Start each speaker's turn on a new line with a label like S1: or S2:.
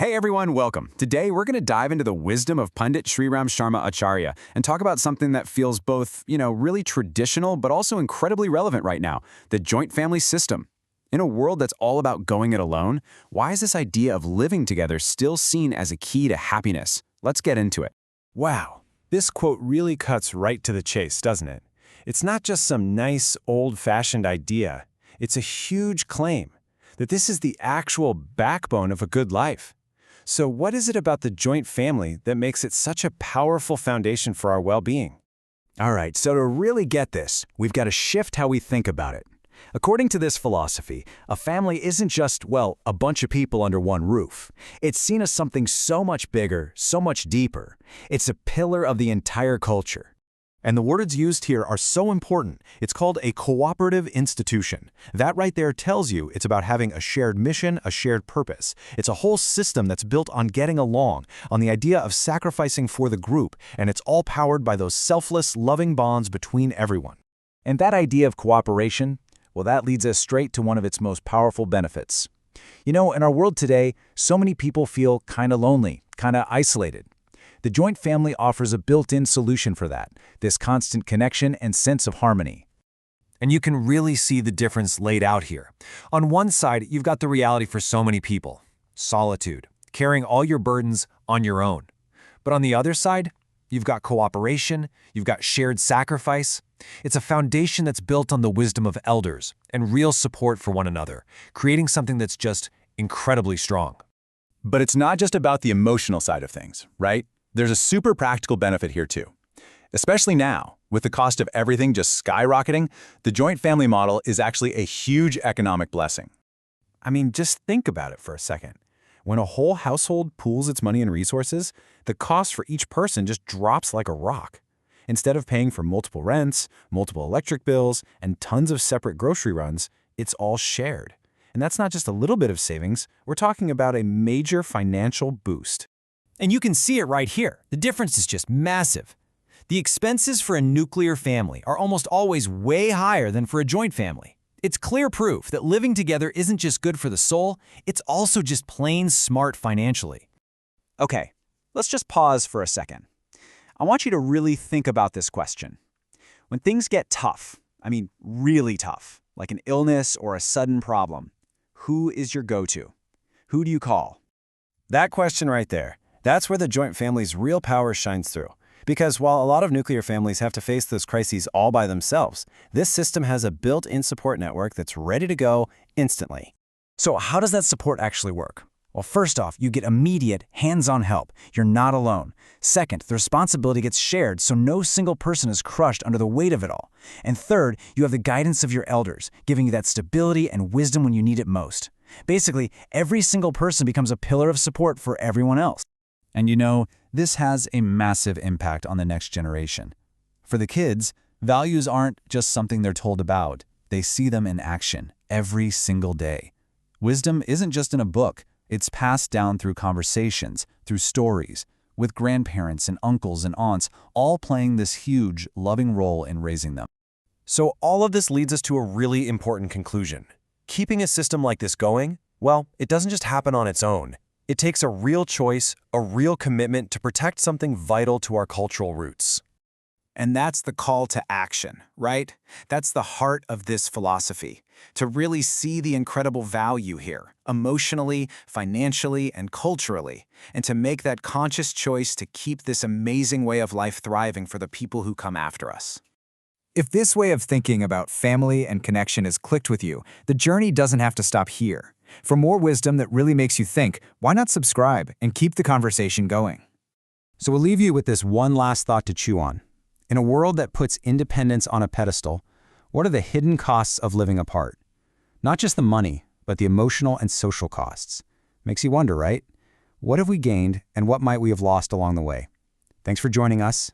S1: Hey everyone, welcome. Today we're going to dive into the wisdom of Pandit Shriram Sharma Acharya and talk about something that feels both, really traditional but also incredibly relevant right now, the joint family system. In a world that's all about going it alone, why is this idea of living together still seen as a key to happiness? Let's get into it.
S2: Wow, this quote really cuts right to the chase, doesn't it? It's not just some nice, old-fashioned idea. It's a huge claim that this is the actual backbone of a good life. So what is it about the joint family that makes it such a powerful foundation for our well-being?
S3: All right, so to really get this, we've got to shift how we think about it. According to this philosophy, a family isn't just, well, a bunch of people under one roof. It's seen as something so much bigger, so much deeper. It's a pillar of the entire culture.
S4: And the words used here are so important. It's called a cooperative institution. That right there tells you it's about having a shared mission, a shared purpose. It's a whole system that's built on getting along, on the idea of sacrificing for the group, and it's all powered by those selfless, loving bonds between everyone.
S3: And that idea of cooperation, well, that leads us straight to one of its most powerful benefits. In our world today, so many people feel kind of lonely, kind of isolated. The joint family offers a built-in solution for that, this constant connection and sense of harmony.
S2: And you can really see the difference laid out here. On one side, you've got the reality for so many people, solitude, carrying all your burdens on your own. But on the other side, you've got cooperation, you've got shared sacrifice. It's a foundation that's built on the wisdom of elders and real support for one another, creating something that's just incredibly strong.
S5: But it's not just about the emotional side of things, right? There's a super practical benefit here too. Especially now, with the cost of everything just skyrocketing, the joint family model is actually a huge economic blessing.
S1: I mean, just think about it for a second. When a whole household pools its money and resources, the cost for each person just drops like a rock. Instead of paying for multiple rents, multiple electric bills, and tons of separate grocery runs, it's all shared. And that's not just a little bit of savings, we're talking about a major financial boost.
S6: And you can see it right here. The difference is just massive. The expenses for a nuclear family are almost always way higher than for a joint family. It's clear proof that living together isn't just good for the soul, it's also just plain smart financially.
S3: Okay, let's just pause for a second. I want you to really think about this question. When things get tough, really tough, like an illness or a sudden problem, who is your go-to? Who do you call?
S2: That question right there, that's where the joint family's real power shines through. Because while a lot of nuclear families have to face those crises all by themselves, this system has a built-in support network that's ready to go instantly.
S3: So how does that support actually work? Well, first off, you get immediate, hands-on help. You're not alone. Second, the responsibility gets shared, so no single person is crushed under the weight of it all. And third, you have the guidance of your elders, giving you that stability and wisdom when you need it most. Basically, every single person becomes a pillar of support for everyone else.
S1: And this has a massive impact on the next generation. For the kids, values aren't just something they're told about. They see them in action every single day. Wisdom isn't just in a book. It's passed down through conversations, through stories, with grandparents and uncles and aunts, all playing this huge, loving role in raising them.
S2: So all of this leads us to a really important conclusion. Keeping a system like this going, well, it doesn't just happen on its own. It takes a real choice, a real commitment to protect something vital to our cultural roots.
S1: And that's the call to action, right? That's the heart of this philosophy, to really see the incredible value here, emotionally, financially, and culturally, and to make that conscious choice to keep this amazing way of life thriving for the people who come after us.
S7: If this way of thinking about family and connection has clicked with you, the journey doesn't have to stop here. For more wisdom that really makes you think, why not subscribe and keep the conversation going?
S1: So we'll leave you with this one last thought to chew on. In a world that puts independence on a pedestal, what are the hidden costs of living apart? Not just the money, but the emotional and social costs. Makes you wonder, right? What have we gained and what might we have lost along the way? Thanks for joining us,